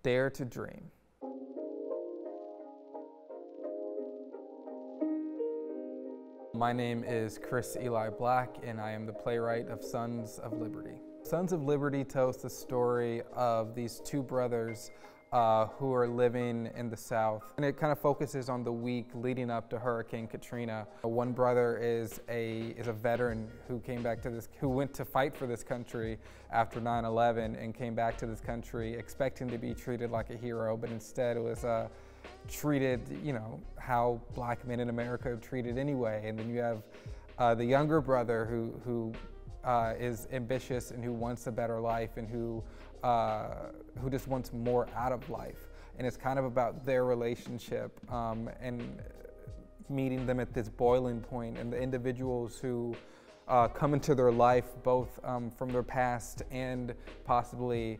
Dare to Dream. My name is Cris Eli Blak, and I am the playwright of Sons of Liberty. Sons of Liberty tells the story of these two brothers who are living in the South. And it kind of focuses on the week leading up to Hurricane Katrina. One brother is a veteran who went to fight for this country after 9/11 and came back to this country expecting to be treated like a hero, but instead it was treated, you know, how black men in America are treated anyway. And then you have the younger brother who is ambitious and who wants a better life and who just wants more out of life. And it's kind of about their relationship and meeting them at this boiling point, and the individuals who come into their life, both from their past and possibly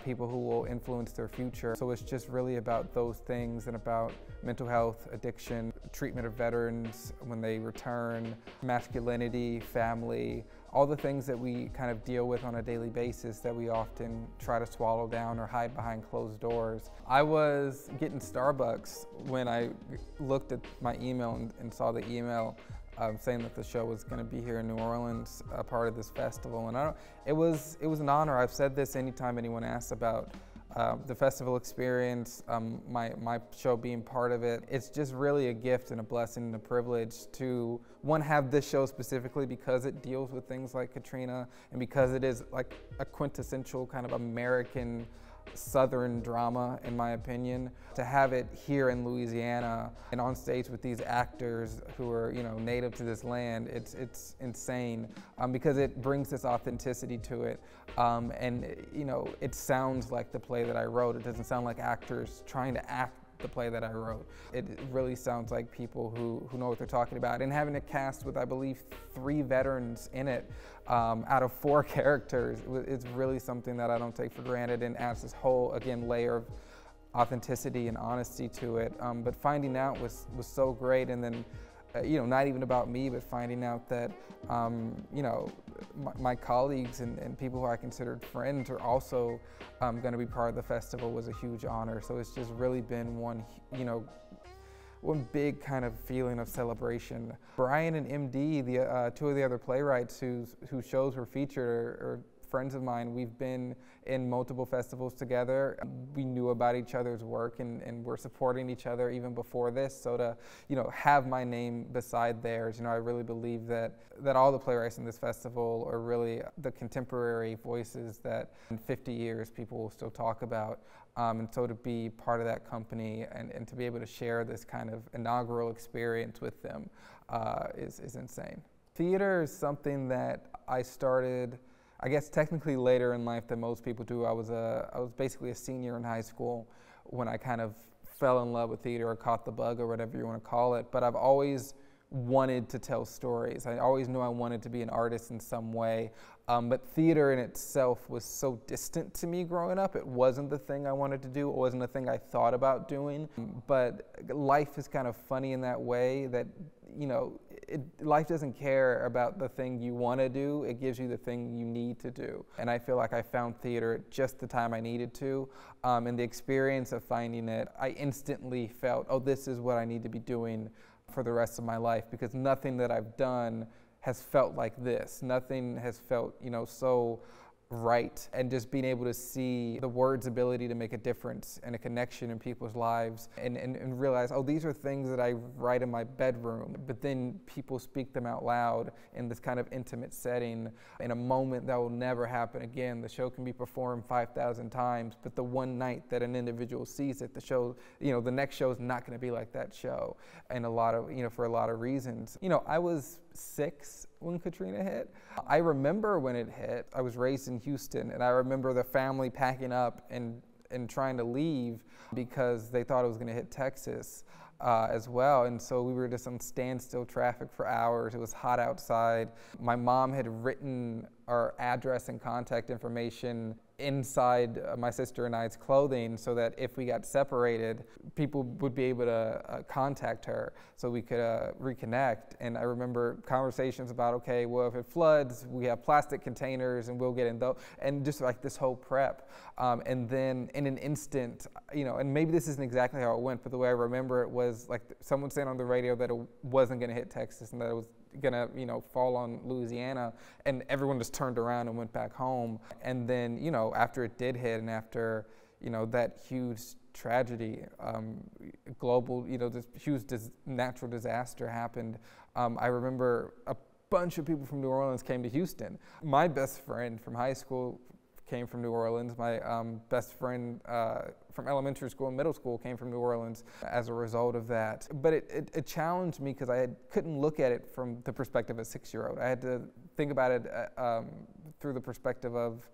people who will influence their future. So it's just really about those things and about mental health, addiction, treatment of veterans when they return, masculinity, family, all the things that we kind of deal with on a daily basis that we often try to swallow down or hide behind closed doors. I was getting Starbucks when I looked at my email and saw the email saying that the show was going to be here in New Orleans, a part of this festival, and it was an honor. I've said this anytime anyone asks about the festival experience, my show being part of it. It's just really a gift and a blessing and a privilege to, one, have this show specifically because it deals with things like Katrina and because it is like a quintessential kind of American Southern drama, in my opinion. To have it here in Louisiana and on stage with these actors who are, you know, native to this land, it's insane because it brings this authenticity to it. And, you know, it sounds like the play that I wrote. It doesn't sound like actors trying to act the play that I wrote. It really sounds like people who know what they're talking about. And having a cast with, I believe, 3 veterans in it out of 4 characters, it's really something that I don't take for granted and adds this whole, again, layer of authenticity and honesty to it. But finding out was so great. And then, you know, not even about me, but finding out that, you know, my colleagues and people who I considered friends are also going to be part of the festival was a huge honor. So it's just really been one big kind of feeling of celebration. Brian and MD, the 2 of the other playwrights whose shows were featured, are friends of mine. We've been in multiple festivals together. We knew about each other's work and we're supporting each other even before this. So to, you know, have my name beside theirs, you know, I really believe that all the playwrights in this festival are really the contemporary voices that in 50 years people will still talk about. And so to be part of that company and to be able to share this kind of inaugural experience with them is insane. Theater is something that I started, I guess, technically later in life than most people do. I was basically a senior in high school when I kind of fell in love with theater or caught the bug or whatever you want to call it. But I've always wanted to tell stories. I always knew I wanted to be an artist in some way. But theater in itself was so distant to me growing up. It wasn't the thing I wanted to do. It wasn't the thing I thought about doing. But life is kind of funny in that way that, you know, life doesn't care about the thing you want to do. It gives you the thing you need to do. And I feel like I found theater at just the time I needed to. And the experience of finding it, I instantly felt, oh, this is what I need to be doing for the rest of my life, because nothing that I've done has felt like this. Nothing has felt, you know, so right. And just being able to see the word's ability to make a difference and a connection in people's lives and realize, oh, these are things that I write in my bedroom, but then people speak them out loud in this kind of intimate setting in a moment that will never happen again. The show can be performed 5,000 times, but the one night that an individual sees it, the show, you know, the next show is not going to be like that show. And for a lot of reasons. You know, I was 6 when Katrina hit. I remember when it hit. I was raised in Houston, and I remember the family packing up and trying to leave because they thought it was going to hit Texas as well. And so we were just on standstill traffic for hours. It was hot outside. My mom had written our address and contact information inside my sister and I's clothing so that if we got separated, people would be able to contact her so we could reconnect. And I remember conversations about, okay, well, if it floods, we have plastic containers and we'll get in those, and just like this whole prep. And then in an instant, you know, and maybe this isn't exactly how it went, but the way I remember it was like someone saying on the radio that it wasn't going to hit Texas and that it was gonna, you know, fall on Louisiana, and everyone just turned around and went back home. And then, you know, after it did hit, and after, you know, that huge tragedy, global, you know, this huge natural disaster happened, I remember a bunch of people from New Orleans came to Houston. My best friend from high school came from New Orleans. My best friend from elementary school and middle school came from New Orleans as a result of that. But it challenged me because I couldn't look at it from the perspective of a 6-year-old. I had to think about it through the perspective of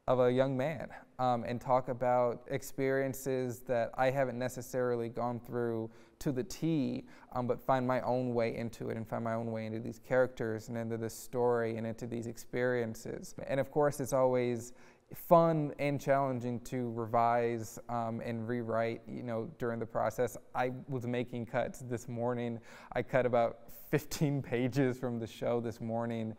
a young man and talk about experiences that I haven't necessarily gone through to the T, but find my own way into it and find my own way into these characters and into this story and into these experiences. And of course, it's always fun and challenging to revise and rewrite, you know, during the process. I was making cuts this morning. I cut about 15 pages from the show this morning,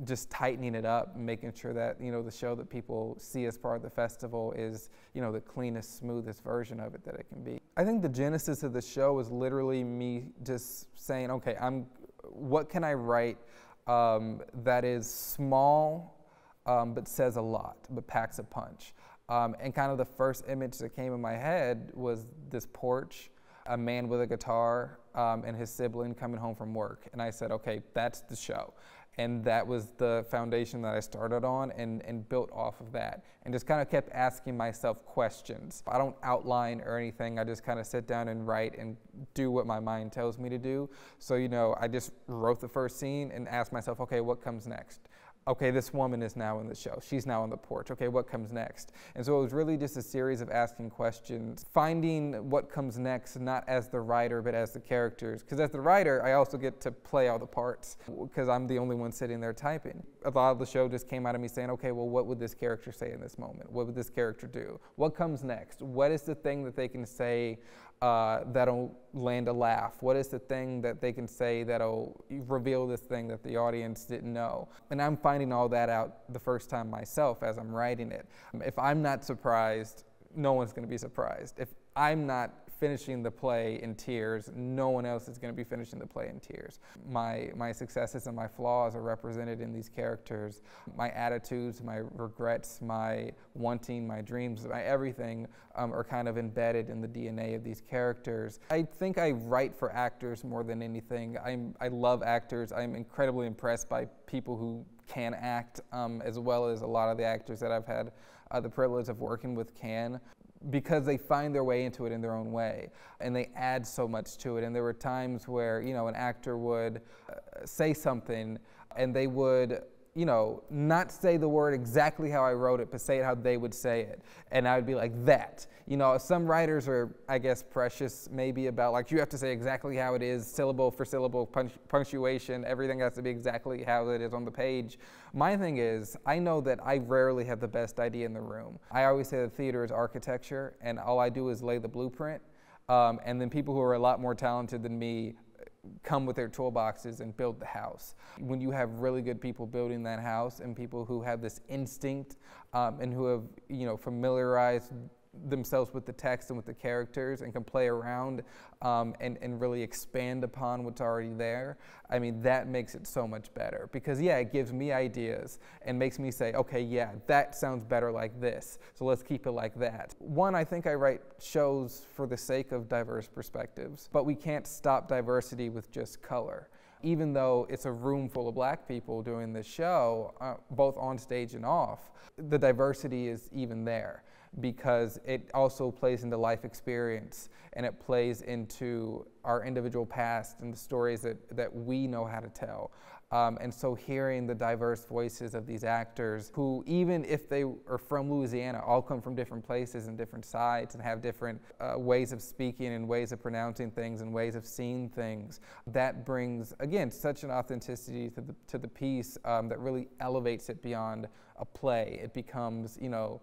just tightening it up, making sure that, you know, the show that people see as part of the festival is, you know, the cleanest, smoothest version of it that it can be. I think the genesis of the show was literally me just saying, okay, what can I write that is small, but says a lot, but packs a punch. And kind of the first image that came in my head was this porch, a man with a guitar, and his sibling coming home from work. And I said, okay, that's the show. And that was the foundation that I started on and built off of that. And just kind of kept asking myself questions. I don't outline or anything. I just kind of sit down and write and do what my mind tells me to do. So, you know, I just wrote the first scene and asked myself, okay, what comes next? Okay, this woman is now in the show. She's now on the porch. Okay, what comes next? And so it was really just a series of asking questions, finding what comes next, not as the writer, but as the characters. Because as the writer, I also get to play all the parts because I'm the only one sitting there typing. A lot of the show just came out of me saying, okay, well, what would this character say in this moment? What would this character do? What comes next? What is the thing that they can say that'll land a laugh? What is the thing that they can say that'll reveal this thing that the audience didn't know? And I'm finding all that out the first time myself as I'm writing it. If I'm not surprised, no one's going to be surprised. If I'm not finishing the play in tears, no one else is going to be finishing the play in tears. My successes and my flaws are represented in these characters. My attitudes, my regrets, my wanting, my dreams, my everything are kind of embedded in the DNA of these characters. I think I write for actors more than anything. I love actors. I'm incredibly impressed by people who can act, as well as a lot of the actors that I've had the privilege of working with can, because they find their way into it in their own way and they add so much to it. And there were times where, you know, an actor would say something and they would, you know, not say the word exactly how I wrote it, but say it how they would say it. And I would be like, that. You know, some writers are, I guess, precious maybe about like, you have to say exactly how it is, syllable for syllable, punctuation, everything has to be exactly how it is on the page. My thing is, I know that I rarely have the best idea in the room. I always say that theater is architecture, and all I do is lay the blueprint. And then people who are a lot more talented than me come with their toolboxes and build the house. When you have really good people building that house and people who have this instinct and who have, you know, familiarized themselves with the text and with the characters and can play around and really expand upon what's already there, I mean, that makes it so much better. Because yeah, it gives me ideas and makes me say, okay, yeah, that sounds better like this, so let's keep it like that. One, I think I write shows for the sake of diverse perspectives, but we can't stop diversity with just color. Even though it's a room full of black people doing this show, both on stage and off, the diversity is even there, because it also plays into life experience and it plays into our individual past and the stories that we know how to tell. And so hearing the diverse voices of these actors who, even if they are from Louisiana, all come from different places and different sides and have different ways of speaking and ways of pronouncing things and ways of seeing things, that brings, again, such an authenticity to the piece that really elevates it beyond a play. It becomes, you're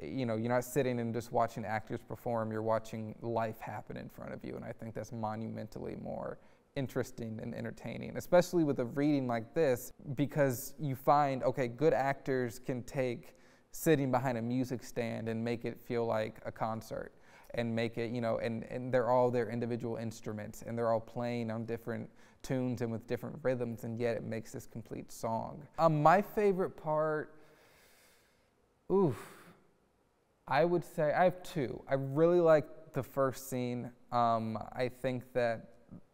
not sitting and just watching actors perform, you're watching life happen in front of you, and I think that's monumentally more interesting and entertaining, especially with a reading like this, because you find, okay, good actors can take sitting behind a music stand and make it feel like a concert, and make it, and they're all their individual instruments, and they're all playing on different tunes and with different rhythms, and yet it makes this complete song. My favorite part, I would say I have two. I really like the first scene. I think that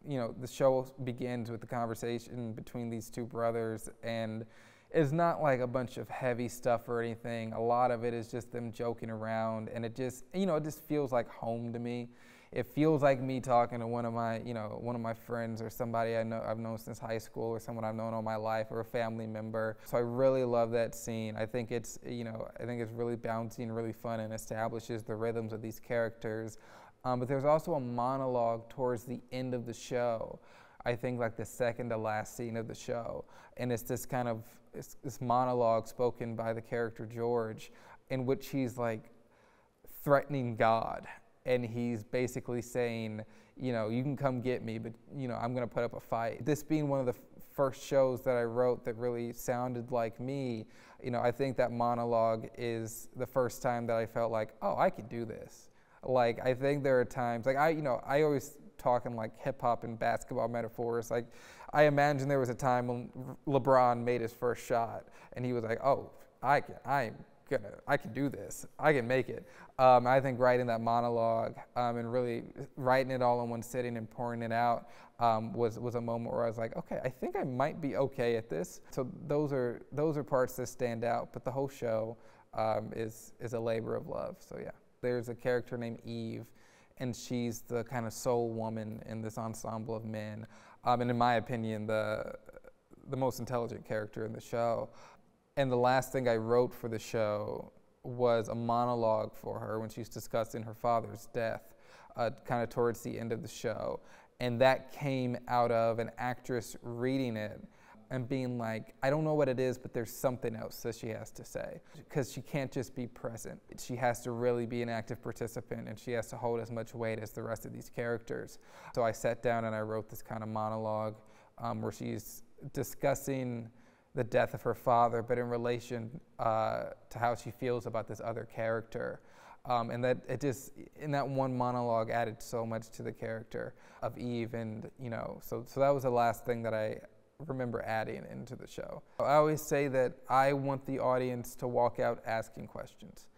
the show begins with the conversation between these two brothers, and it's not like a bunch of heavy stuff or anything. A lot of it is just them joking around, and it just, it just feels like home to me. It feels like me talking to one of my friends, or somebody I've known since high school, or someone I've known all my life, or a family member. So I really love that scene. I think it's, I think it's really bouncy and really fun, and establishes the rhythms of these characters. But there's also a monologue towards the end of the show, I think like the second to last scene of the show. And it's this kind of, this monologue spoken by the character George, in which he's like threatening God. And he's basically saying, you can come get me, but I'm gonna put up a fight. This being one of the first shows that I wrote that really sounded like me, I think that monologue is the first time that I felt like, oh, I could do this. Like, I think there are times, like I always talk in like hip hop and basketball metaphors. Like, I imagine there was a time when LeBron made his first shot, and he was like, oh, I can do this. I can make it. I think writing that monologue and really writing it all in one sitting and pouring it out was a moment where I was like, okay, I think I might be okay at this. So those are parts that stand out, but the whole show is a labor of love. So yeah. There's a character named Eve, and she's the kind of soul woman in this ensemble of men, and in my opinion, the most intelligent character in the show. And the last thing I wrote for the show was a monologue for her when she's discussing her father's death, kind of towards the end of the show. And that came out of an actress reading it and being like, I don't know what it is, but there's something else that she has to say. Because she can't just be present. She has to really be an active participant, and she has to hold as much weight as the rest of these characters. So I sat down and I wrote this kind of monologue where she's discussing the death of her father, but in relation to how she feels about this other character. And that it just, in that one monologue, added so much to the character of Eve. And so that was the last thing that I remember adding into the show. I always say that I want the audience to walk out asking questions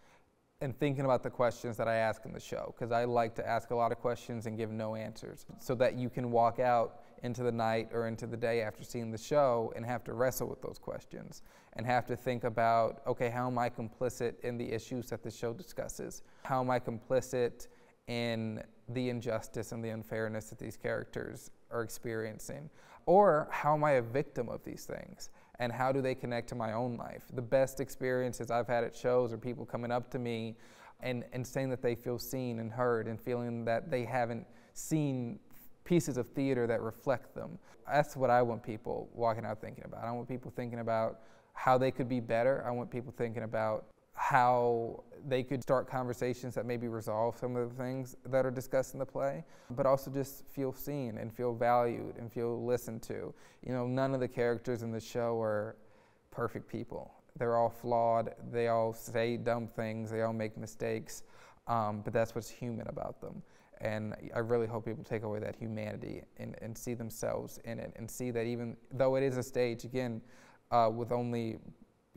and thinking about the questions that I ask in the show, because I like to ask a lot of questions and give no answers, so that you can walk out into the night or into the day after seeing the show and have to wrestle with those questions and have to think about, okay, how am I complicit in the issues that the show discusses? How am I complicit in the injustice and the unfairness that these characters are experiencing? Or how am I a victim of these things? And how do they connect to my own life? The best experiences I've had at shows are people coming up to me and saying that they feel seen and heard, and feeling that they haven't seen pieces of theater that reflect them. That's what I want people walking out thinking about. I want people thinking about how they could be better. I want people thinking about how they could start conversations that maybe resolve some of the things that are discussed in the play, but also just feel seen and feel valued and feel listened to. None of the characters in the show are perfect people. They're all flawed, they all say dumb things, they all make mistakes, but that's what's human about them. And I really hope people take away that humanity and see themselves in it, and see that even though it is a stage, again, with only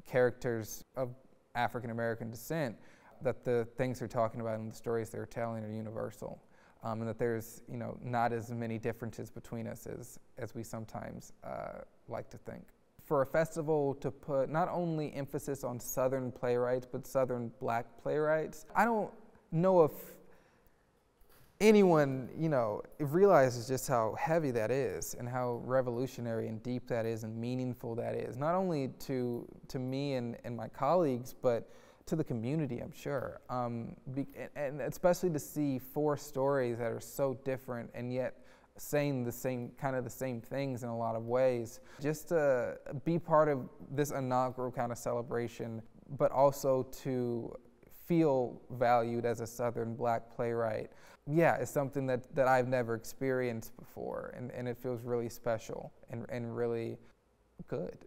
characters of African American descent, that the things they're talking about and the stories they're telling are universal, and that there's not as many differences between us as we sometimes like to think. For a festival to put not only emphasis on Southern playwrights, but Southern Black playwrights, I don't know if anyone, you know, realizes just how heavy that is and how revolutionary and deep that is and meaningful that is, not only to me and my colleagues, but to the community, I'm sure. And especially to see 4 stories that are so different and yet saying the same things in a lot of ways. Just to be part of this inaugural kind of celebration, but also to feel valued as a Southern Black playwright. Yeah, it's something that I've never experienced before, and it feels really special and really good.